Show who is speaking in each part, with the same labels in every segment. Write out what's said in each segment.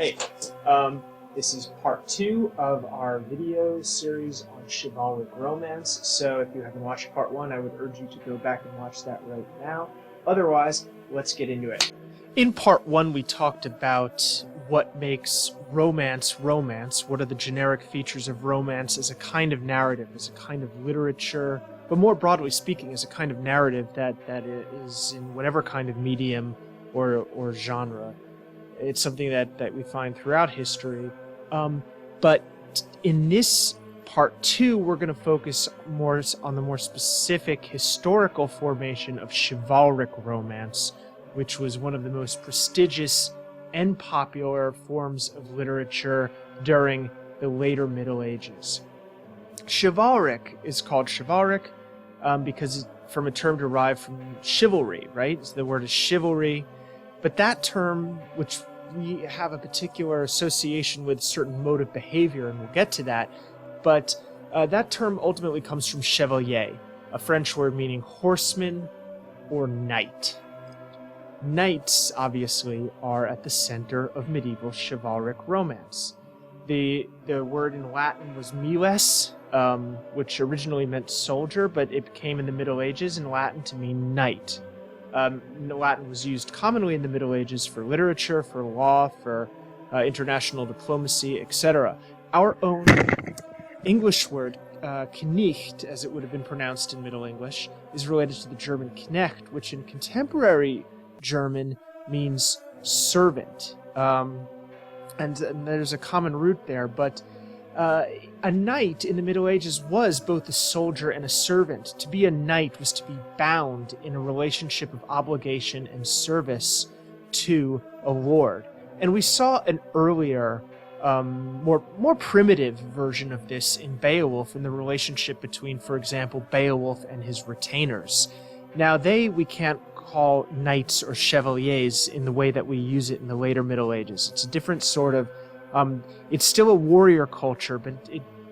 Speaker 1: Hey, this is part 2 of our video series on Chivalric Romance, so if you haven't watched part 1, I would urge you to go back and watch that right now. Otherwise, let's get into it. In part 1, we talked about what makes romance romance, what are the generic features of romance as a kind of narrative, as a kind of literature, but more broadly speaking, as a kind of narrative that is in whatever kind of medium or genre. It's something that we find throughout history. But in this part 2, we're going to focus more on the more specific historical formation of chivalric romance, which was one of the most prestigious and popular forms of literature during the later Middle Ages. Chivalric is called chivalric because from a term derived from chivalry, right? So the word is chivalry, but that term, which we have a particular association with certain mode of behavior, and we'll get to that, but that term ultimately comes from chevalier, a French word meaning horseman or knight. Knights, obviously, are at the center of medieval chivalric romance. The word in Latin was miles, which originally meant soldier, but it came in the Middle Ages in Latin to mean knight. Latin was used commonly in the Middle Ages for literature, for law, for international diplomacy, etc. Our own English word, Knecht, as it would have been pronounced in Middle English, is related to the German Knecht, which in contemporary German means servant. And there's a common root there, but a knight in the Middle Ages was both a soldier and a servant. To be a knight was to be bound in a relationship of obligation and service to a lord. And we saw an earlier, more primitive version of this in Beowulf, in the relationship between, for example, Beowulf and his retainers. Now, we can't call knights or chevaliers in the way that we use it in the later Middle Ages. It's a different sort of it's still a warrior culture, but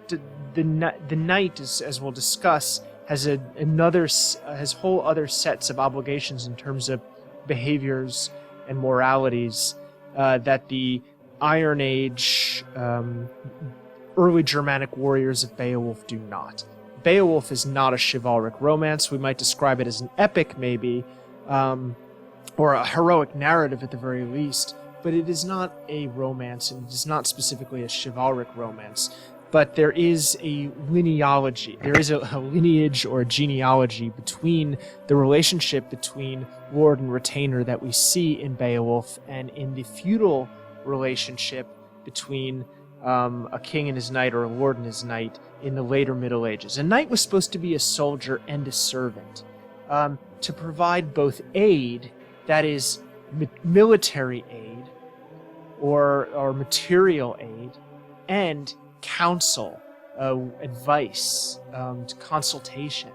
Speaker 1: the knight, as we'll discuss, has has whole other sets of obligations in terms of behaviors and moralities that the Iron Age early Germanic warriors of Beowulf do not. Beowulf is not a chivalric romance. We might describe it as an epic, maybe, or a heroic narrative at the very least. But it is not a romance, and it is not specifically a chivalric romance. But there is a lineage, a lineage or a genealogy between the relationship between lord and retainer that we see in Beowulf and in the feudal relationship between a king and his knight or a lord and his knight in the later Middle Ages. A knight was supposed to be a soldier and a servant, to provide both aid, that is, military aid, or material aid, and counsel, advice, consultation.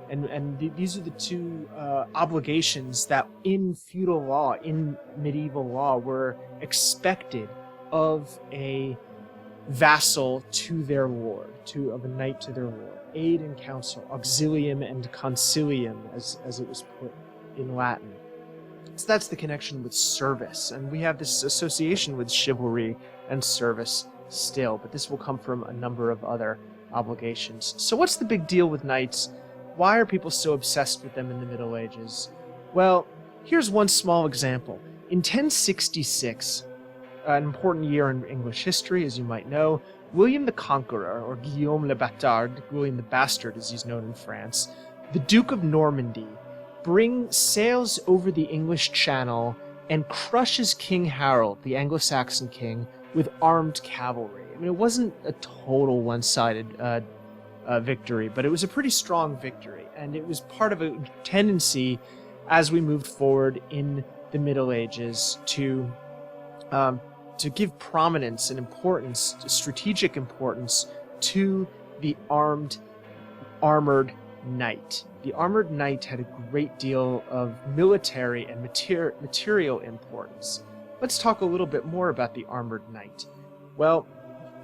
Speaker 1: And these are the two obligations that in feudal law, in medieval law, were expected of a vassal to their lord, of a knight to their lord. Aid and counsel, auxilium and consilium, as it was put in Latin. So that's the connection with service, and we have this association with chivalry and service still, but this will come from a number of other obligations. So what's the big deal with knights? Why are people so obsessed with them in the Middle Ages? Well, here's one small example. In 1066, an important year in English history, as you might know, William the Conqueror, or Guillaume le Bâtard, William the Bastard as he's known in France, the Duke of Normandy, sails over the English Channel and crushes King Harold, the Anglo-Saxon king, with armed cavalry. I mean, it wasn't a total one-sided victory, but it was a pretty strong victory, and it was part of a tendency as we moved forward in the Middle Ages to give prominence and importance, strategic importance, to the armored knight. The armored knight had a great deal of military and material importance. Let's talk a little bit more about the armored knight. Well,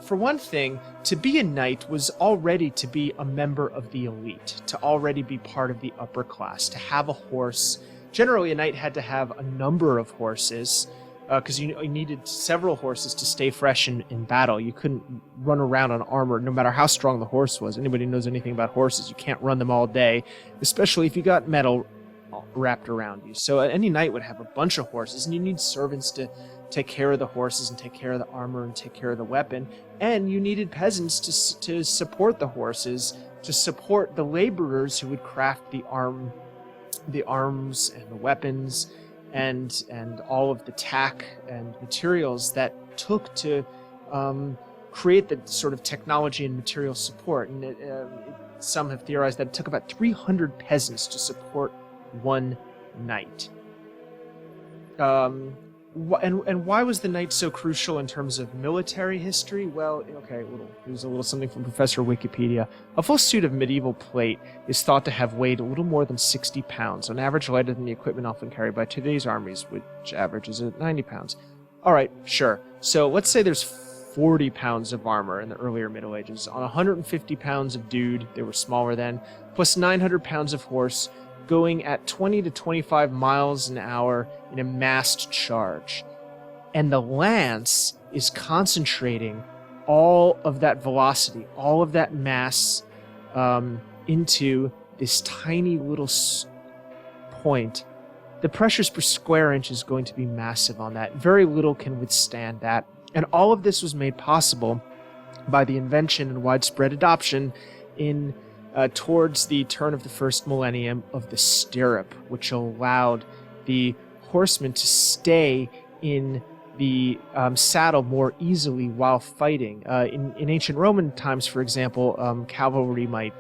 Speaker 1: for one thing, to be a knight was already to be a member of the elite, to already be part of the upper class, to have a horse. Generally, a knight had to have a number of horses, because you needed several horses to stay fresh in battle. You couldn't run around on armor, no matter how strong the horse was. Anybody who knows anything about horses, you can't run them all day, especially if you got metal wrapped around you. So any knight would have a bunch of horses, and you need servants to take care of the horses and take care of the armor and take care of the weapon. And you needed peasants to support the horses, to support the laborers who would craft the arms and the weapons and all of the tack and materials that took to create the sort of technology and material support. And some have theorized that it took about 300 peasants to support one knight. And why was the knight so crucial in terms of military history? Well, okay, here's a little something from Professor Wikipedia. A full suit of medieval plate is thought to have weighed a little more than 60 pounds, on average lighter than the equipment often carried by today's armies, which averages at 90 pounds. All right, sure. So let's say there's 40 pounds of armor in the earlier Middle Ages. On 150 pounds of dude, they were smaller then, plus 900 pounds of horse, going at 20 to 25 miles an hour in a massed charge. And the lance is concentrating all of that velocity, all of that mass into this tiny little point. The pressures per square inch is going to be massive on that. Very little can withstand that. And all of this was made possible by the invention and widespread adoption in towards the turn of the first millennium of the stirrup, which allowed the horseman to stay in the saddle more easily while fighting. In ancient Roman times, for example, cavalry might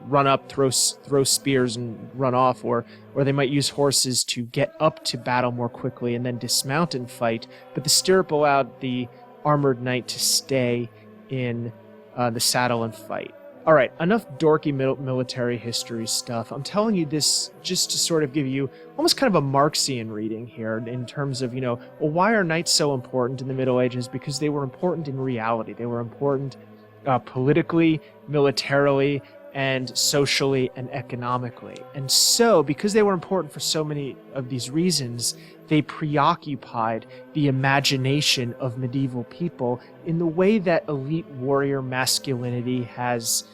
Speaker 1: run up, throw spears and run off, or they might use horses to get up to battle more quickly and then dismount and fight. But the stirrup allowed the armored knight to stay in the saddle and fight. All right, enough dorky military history stuff. I'm telling you this just to sort of give you almost kind of a Marxian reading here in terms of, well, why are knights so important in the Middle Ages? Because they were important in reality. They were important politically, militarily, and socially and economically. And so, because they were important for so many of these reasons, they preoccupied the imagination of medieval people in the way that elite warrior masculinity has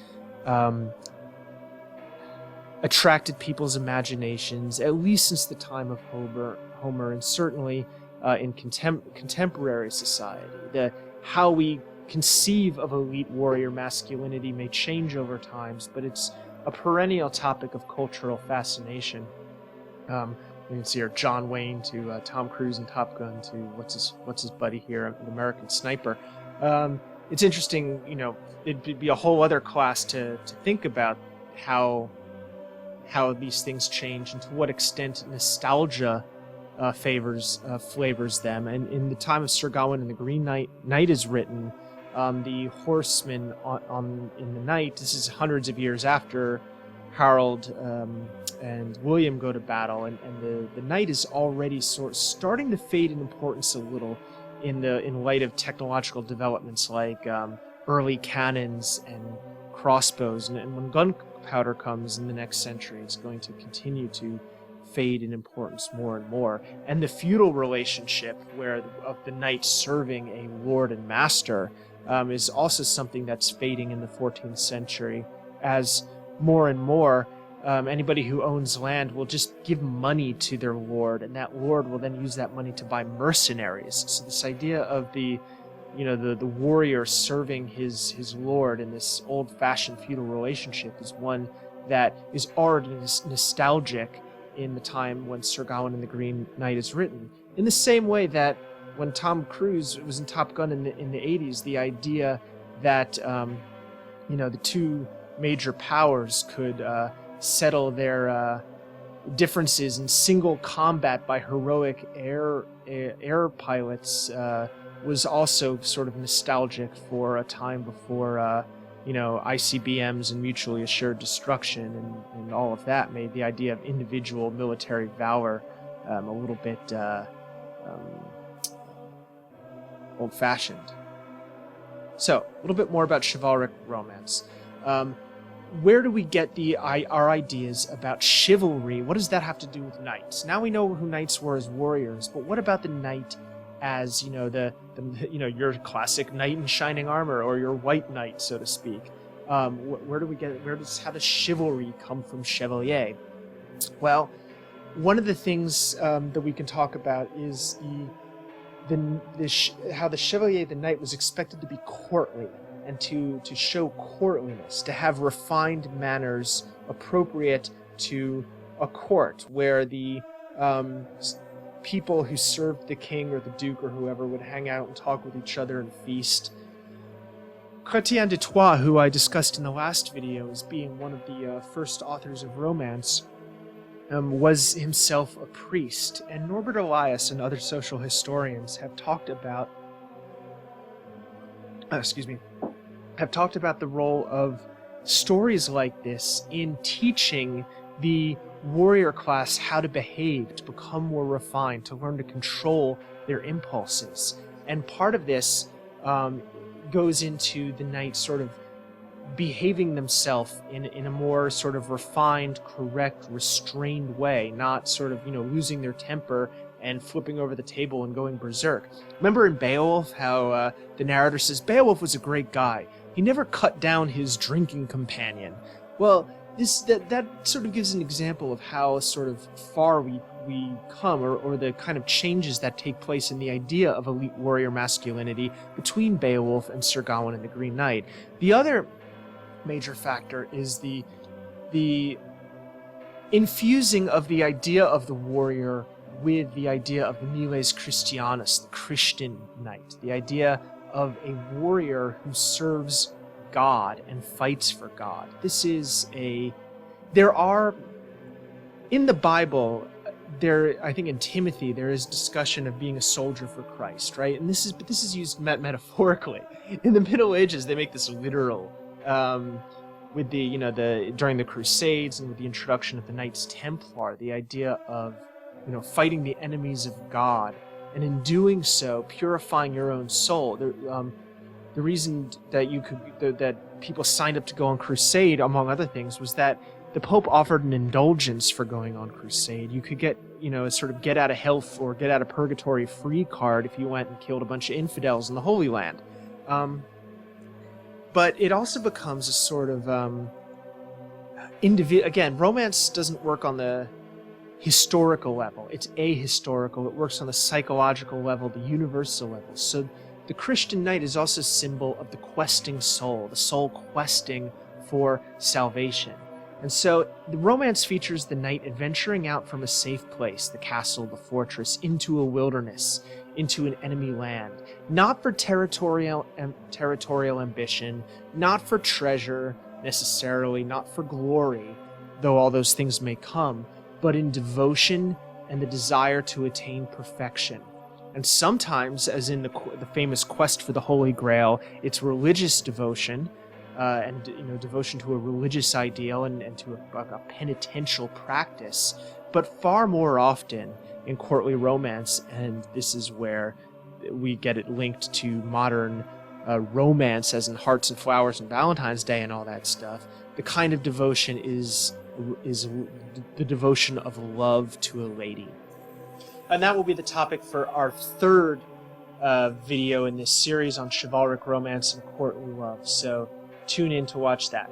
Speaker 1: attracted people's imaginations, at least since the time of Homer, and certainly in contemporary society. How we conceive of elite warrior masculinity may change over times, but it's a perennial topic of cultural fascination. You can see here John Wayne to Tom Cruise in Top Gun to what's his buddy here, an American Sniper. It's interesting, it'd be a whole other class to think about how these things change and to what extent nostalgia flavors them. And in the time of Sir Gawain and the Green Knight is written, the horsemen in the Knight, this is hundreds of years after Harold and William go to battle, and the knight is already starting to fade in importance a little in light of technological developments like early cannons and crossbows, and when gunpowder comes in the next century, it's going to continue to fade in importance more and more. And the feudal relationship of the knight serving a lord and master is also something that's fading in the 14th century, as more and more anybody who owns land will just give money to their lord, and that lord will then use that money to buy mercenaries. So this idea of the warrior serving his lord in this old-fashioned feudal relationship is one that is already nostalgic in the time when Sir Gawain and the Green Knight is written. In the same way that when Tom Cruise was in Top Gun in the 80s, the idea that the two major powers could settle their differences in single combat by heroic air pilots was also sort of nostalgic for a time before ICBMs and mutually assured destruction, and all of that made the idea of individual military valor a little bit old-fashioned. So, a little bit more about chivalric romance. Where do we get our ideas about chivalry? What does that have to do with knights? Now we know who knights were as warriors, but what about the knight as your classic knight in shining armor, or your white knight, so to speak. How does chivalry come from chevalier? Well, one of the things that we can talk about is how the chevalier, the knight, was expected to be courtly and to show courtliness, to have refined manners appropriate to a court where the people who served the king or the duke or whoever would hang out and talk with each other and feast. Chrétien de Troyes, who I discussed in the last video as being one of the first authors of romance, was himself a priest, and Norbert Elias and other social historians have talked about the role of stories like this in teaching the warrior class how to behave, to become more refined, to learn to control their impulses. And part of this goes into the knight sort of behaving themselves in a more sort of refined, correct, restrained way, not sort of, losing their temper and flipping over the table and going berserk. Remember in Beowulf how the narrator says Beowulf was a great guy. He never cut down his drinking companion. Well, that sort of gives an example of how sort of far we come, or the kind of changes that take place in the idea of elite warrior masculinity between Beowulf and Sir Gawain and the Green Knight. The other major factor is the infusing of the idea of the warrior with the idea of the Miles Christianus, the Christian knight, the idea of a warrior who serves God and fights for God. In the Bible, I think in Timothy, there is discussion of being a soldier for Christ, right? And this is used metaphorically. In the Middle Ages, they make this literal, with during the Crusades and with the introduction of the Knights Templar, the idea of, fighting the enemies of God, and in doing so, purifying your own soul. The reason that people signed up to go on crusade, among other things, was that the Pope offered an indulgence for going on crusade. You could get, a sort of get out of hell or get out of purgatory free card if you went and killed a bunch of infidels in the Holy Land. But it also becomes a sort of again, romance doesn't work on the historical level. It's ahistorical. It works on the psychological level, the universal level. So the Christian knight is also a symbol of the questing soul, the soul questing for salvation. And so the romance features the knight adventuring out from a safe place, the castle, the fortress, into a wilderness, into an enemy land, not for territorial ambition, not for treasure necessarily, not for glory, though all those things may come, but in devotion and the desire to attain perfection. And sometimes, as in the famous quest for the Holy Grail, it's religious devotion, and devotion to a religious ideal and to a penitential practice. But far more often in courtly romance, and this is where we get it linked to modern romance, as in Hearts and Flowers and Valentine's Day and all that stuff, the kind of devotion is the devotion of love to a lady. And that will be the topic for our third video in this series on chivalric romance and courtly love. So tune in to watch that.